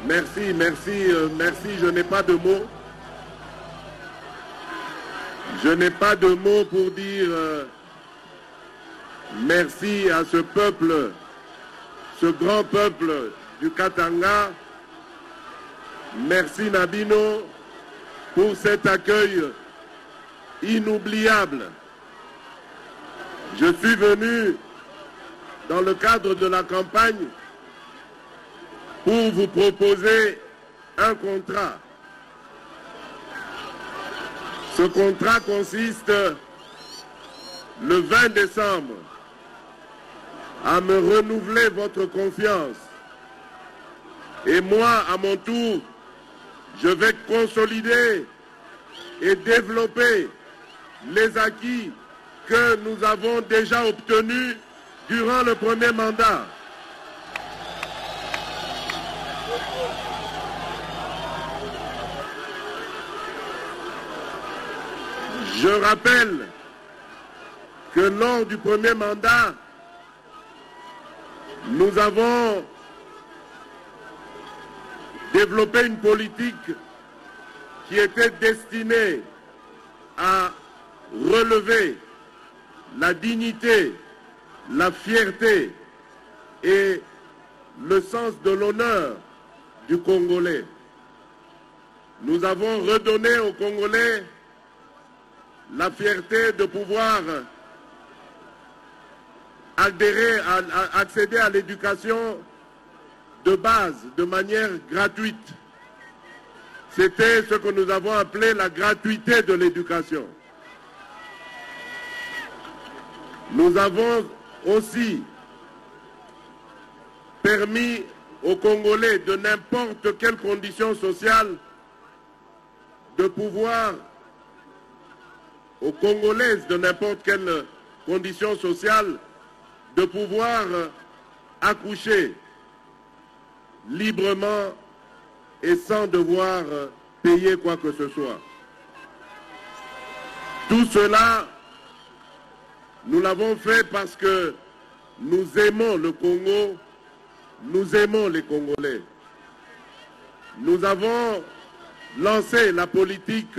Merci, je n'ai pas de mots. Je n'ai pas de mots pour dire merci à ce peuple, ce grand peuple du Katanga. Merci Nabino pour cet accueil inoubliable. Je suis venu dans le cadre de la campagne pour vous proposer un contrat. Ce contrat consiste, le 20 décembre, à me renouveler votre confiance. Et moi, à mon tour, je vais consolider et développer les acquis que nous avons déjà obtenus durant le premier mandat. Je rappelle que lors du premier mandat, nous avons développé une politique qui était destinée à relever la dignité, la fierté et le sens de l'honneur du Congolais. Nous avons redonné aux Congolais la fierté de pouvoir accéder à l'éducation de base de manière gratuite. C'était ce que nous avons appelé la gratuité de l'éducation. Nous avons aussi permis aux Congolais de n'importe quelle condition sociale de pouvoir, aux Congolaises de n'importe quelle condition sociale, de pouvoir accoucher librement et sans devoir payer quoi que ce soit. Tout cela, nous l'avons fait parce que nous aimons le Congo, nous aimons les Congolais. Nous avons lancé la politique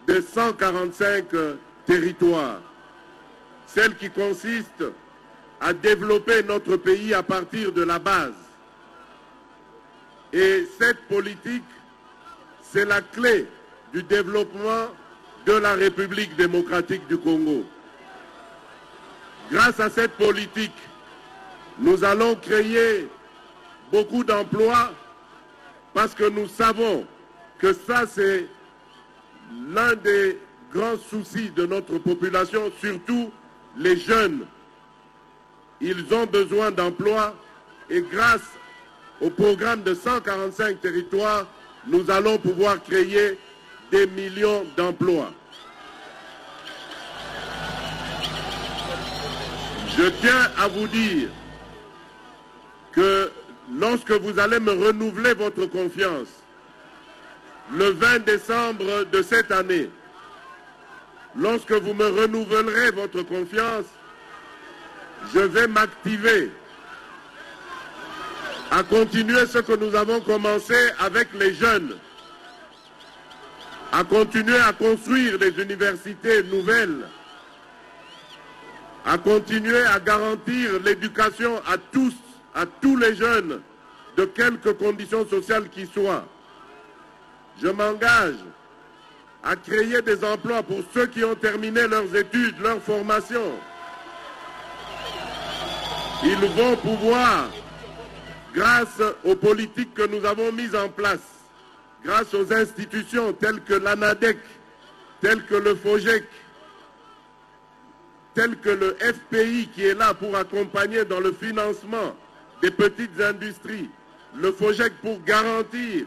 de 145 territoires, celle qui consiste à développer notre pays à partir de la base. Et cette politique, c'est la clé du développement de la République démocratique du Congo. Grâce à cette politique, nous allons créer beaucoup d'emplois parce que nous savons que ça, c'est l'un des grands soucis de notre population, surtout les jeunes. Ils ont besoin d'emplois et grâce au programme de 145 territoires, nous allons pouvoir créer des millions d'emplois. Je tiens à vous dire que lorsque vous allez me renouveler votre confiance, le 20 décembre de cette année, lorsque vous me renouvellerez votre confiance, je vais m'activer à continuer ce que nous avons commencé avec les jeunes, à continuer à construire des universités nouvelles, à continuer à garantir l'éducation à tous les jeunes, de quelque condition sociale qu'ils soient. Je m'engage à créer des emplois pour ceux qui ont terminé leurs études, leur formation. Ils vont pouvoir, grâce aux politiques que nous avons mises en place, grâce aux institutions telles que l'ANADEC, telles que le FOGEC, telles que le FPI qui est là pour accompagner dans le financement des petites industries, le FOGEC pour garantir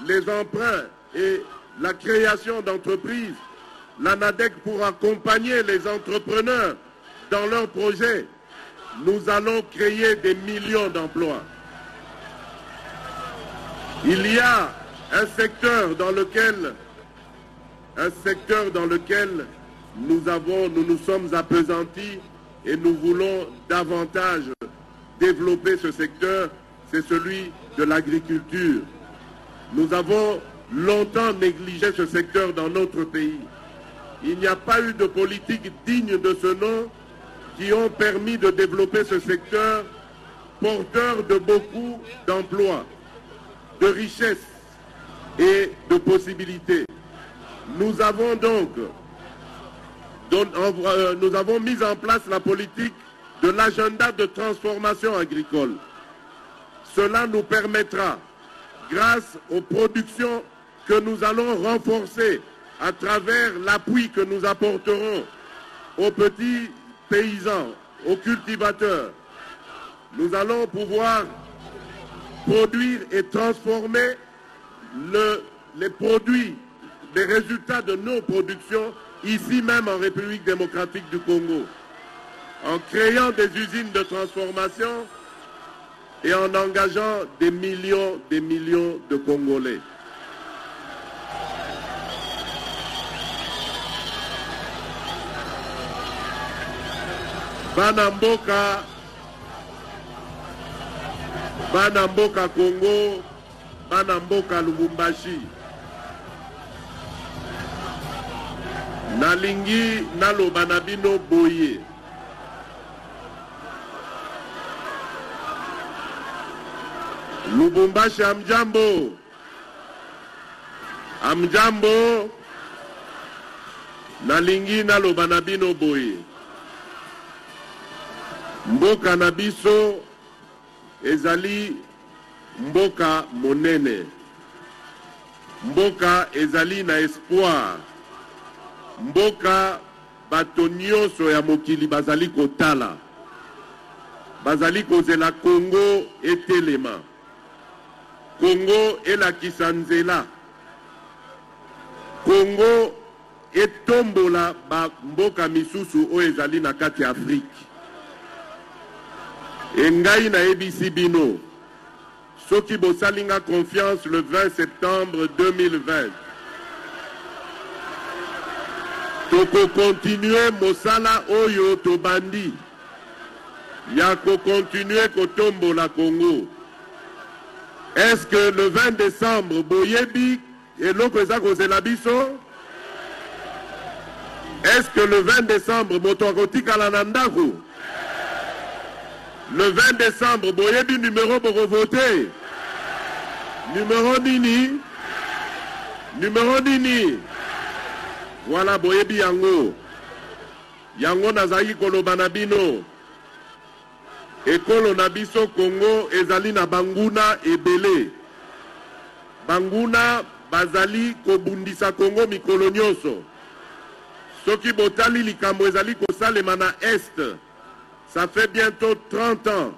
les emprunts et la création d'entreprises, l'ANADEC pour accompagner les entrepreneurs dans leurs projets. Nous allons créer des millions d'emplois. Il y a un secteur dans lequel nous nous sommes appesantis et nous voulons davantage développer ce secteur, c'est celui de l'agriculture. Nous avons longtemps négligé ce secteur dans notre pays. Il n'y a pas eu de politique digne de ce nom qui ont permis de développer ce secteur porteur de beaucoup d'emplois, de richesses et de possibilités. Nous avons donc mis en place la politique de l'agenda de transformation agricole. Cela nous permettra, grâce aux productions que nous allons renforcer à travers l'appui que nous apporterons aux petits paysans, aux cultivateurs, nous allons pouvoir produire et transformer les produits, les résultats de nos productions ici même en République démocratique du Congo, en créant des usines de transformation et en engageant des millions de Congolais. Bana mboka Congo, bana mboka Lubumbashi. Nalingi naloba na bino boye. Lubumbashi amjambo. Amjambo. Nalingi naloba na bino boye. Mboka na biso ezali mboka monene. Mboka ezali na espoir. Mboka bato nyonso ya mokili bazali kotala. Bazali kozela Congo etelema. Congo elakisa nzela. Congo etombola ba mboka misusu oyo ezali na kati ya Afrique. Engai na ebisi bino. Soki bosalinga confiance le 20 septembre 2020. Toko continue mosala oyo tobandi. Ya ko continue kotombo la Congo. Est-ce que le 20 décembre boyebi eloko eza kozela biso? Est-ce que le 20 décembre moto akotikala na ndako? Le 20 décembre boyebi numéro pour voter? Numéro nini? Numéro nini? Voilà boyebi yango. Yango nazali koloba na bino. Ekolo na biso Congo ezali na banguna ebele. Banguna bazali kobundisa Congo mikolo nyonso. Soki botali likambo ezali kosalema na Est. Ça fait bientôt 30 ans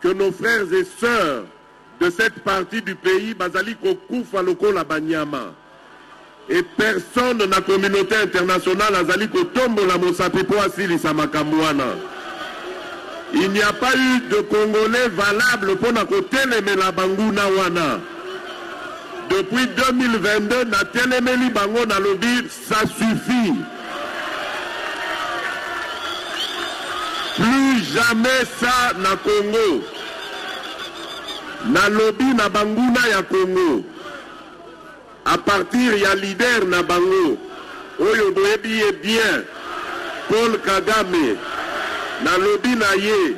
que nos frères et sœurs de cette partie du pays bazali kokufa lokola banyama. Et personne na communauté internationale azali kotombola mosapi po asilisa makambo wana. Il n'y a pas eu de Congolais valable pour na kotelemela banguna wana. Depuis 2022, na telemeli bango na lobi, ça suffit. Plus jamais ça na Congo. Na lobi na banguna ya Congo. À partir ya leader na bango. Oyo boyebi est bien. Paul Kagame. Na lobi na ye.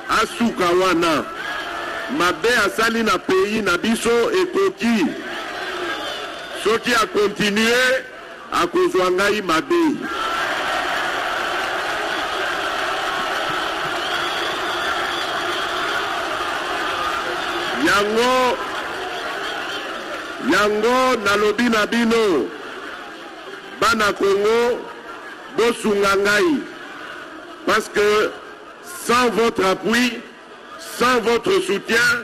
Asuka wana. Mabe asali na pays na biso ekoki. Soki a continuer a kozwa ngai mabe. Yango nalobi na bino bana Congo bosunga ngai parce que sans votre appui, sans votre soutien,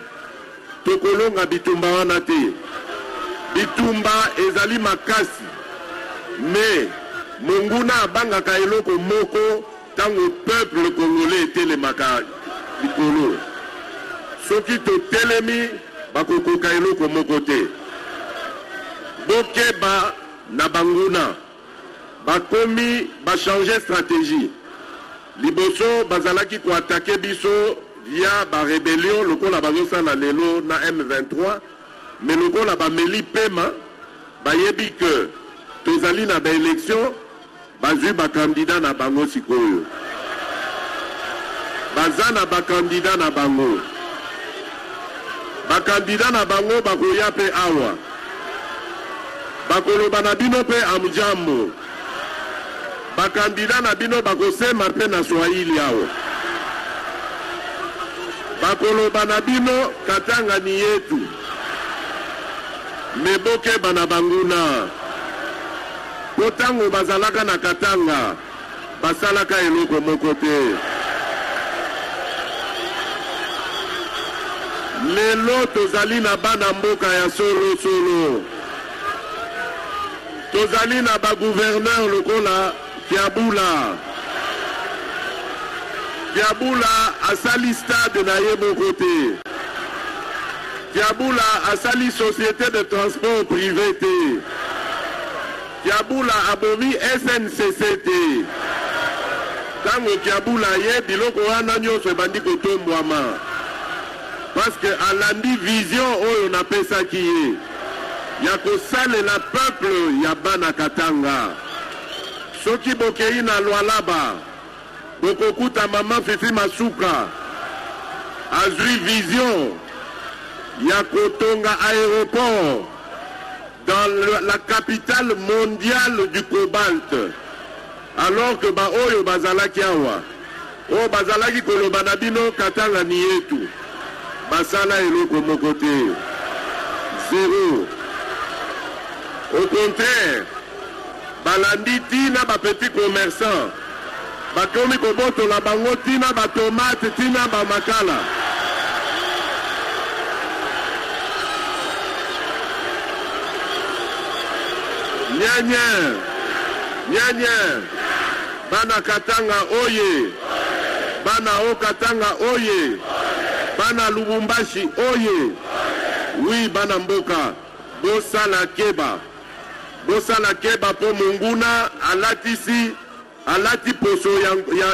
tokolonga bitumba wana te. Bitumba ezali makasi. Mais monguna abangaka eloko moko tango peuple congolais etelemaka likolo. Soki totelemi bakokoka eloko moko te. Bokeba na banguna bakomi changer stratégie. Liboso bazalaki ko attaquer biso via la rébellion, le col a na lelo na M23, mais le col a meli pema, bayebi que tozali na ba élection, bazui ba candidat na bango sikoyo. Bazana ba candidat na bango. Ba candidat na bango bakoya pe awa. Bakoloba na bino pe amjambo. Ba candidat na bino bakosema pe na Swahili awa. Bakoloba na bino Katanga ni yetu. Meboke bana banguna. Potango bazalaka na Katanga. Basalaka eloko moko te. Lelo tozali na bana mboka ya solo solo. Tozali na ba gouverneur lokola Kiabula. Kiabula asali stade na ye mokote. Kiabula asali société de transport privé te. Kiabula abomi SNCC te. Tango Kiabula ye biloko wana nyonso ebandi kotombwama. Parce que alandi vision oyo na pesa kiye. Ya kosale la peuple ya bana Katanga. Soki bokei na Lualaba. Bokokuta mama Fifi Masuka. Azui vision. Ya kotonga aéroport. Dans la capitale mondiale du cobalt. Alors que ba oyo bazalaki awa. O bazalaki kolobana bino Katanga ni yetu. Basala eloko mokote. Zéro. Au contraire, balandi tina ba petit commerçant. Bakomi koboto la bango tina ba tomate tina ba makala. Nyanya. Nyanya. Bana Katanga oye. Bana o Katanga oye. Bana Lubumbashi oye. Oui, bana mboka. Bosala keba. Bosala keba po munguna alatisi alati poso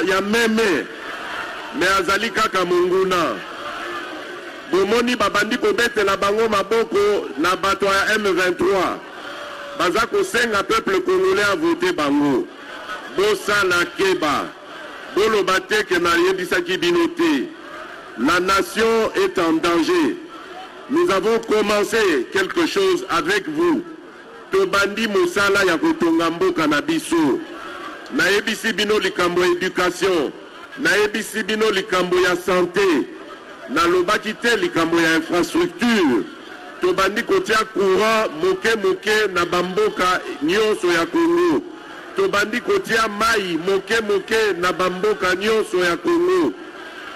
ya meme. Me azali kaka munguna. Bomoni babandi kobete la bango maboko na bato ya M23. Bazako senga peuple congolais a voté bango. Bosala keba. Bolo bateke na yebisaki binote. La nation est en danger. Nous avons commencé quelque chose avec vous. Tobandi Mosala ya kotonga mboka na biso. Na ebisi bino likambo éducation. Na ebisi bino likambo ya santé. Na lobaki te likambo ya infrastructure. Tobandi kotia courant moke na bamboka nyonso ya Congo. Tobandi kotia mai moke na bamboka nyonso ya Congo.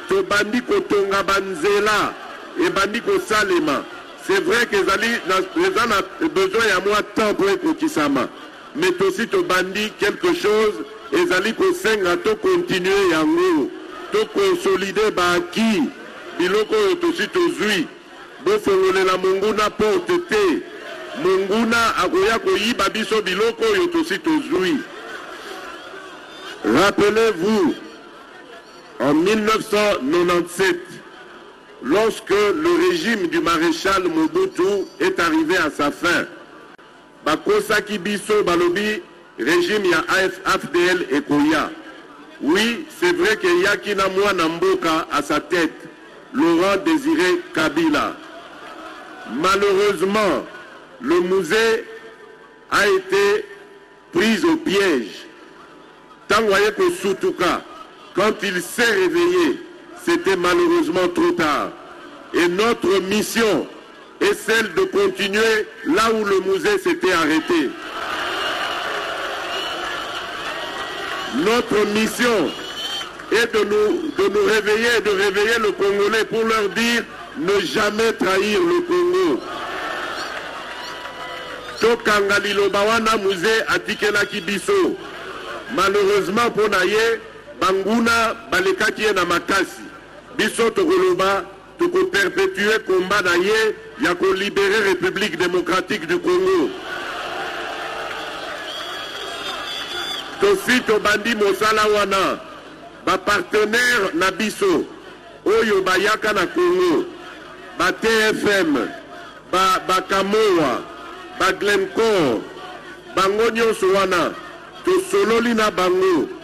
Tobandi kotonga banzela et bandi kosalema. C'est vrai que les gens ont besoin de moi temps pour être kisama. Mais aussi tobandi quelque chose et zali ko senga to continuer yango. To consolider ba ki biloko aussi to zui. Bo fongole la munguna porte te. Munguna akoya ko yiba biso biloko yo aussi to zui. Rappelez-vous en 1997, lorsque le régime du maréchal Mobutu est arrivé à sa fin, Bakosaki Biso Balobi, régime ya AFDL et Koya. Oui, c'est vrai qu'il y a Kinamwa Namboka à sa tête, Laurent Désiré Kabila. Malheureusement, le musée a été pris au piège. Tangoye Kosutuka, quand il s'est réveillé, c'était malheureusement trop tard. Et notre mission est celle de continuer là où le musée s'était arrêté. Notre mission est de nous réveiller et de réveiller le Congolais pour leur dire ne jamais trahir le Congo. Tokangalilo Bawana musée Atikela Kibiso. Malheureusement pour Naye, Banguna Balekaki na Makasi. Biso Tokoloba, Toko perpétuer combat Naye, Yako libérer République démocratique du Congo. Tosi Tobandi Mosala Wana, ba partenaire Nabiso, oyo bayaka na Congo, ba TFM, ba Kamoa, ba Glencore, bango nyonso wana, tosololi na bango.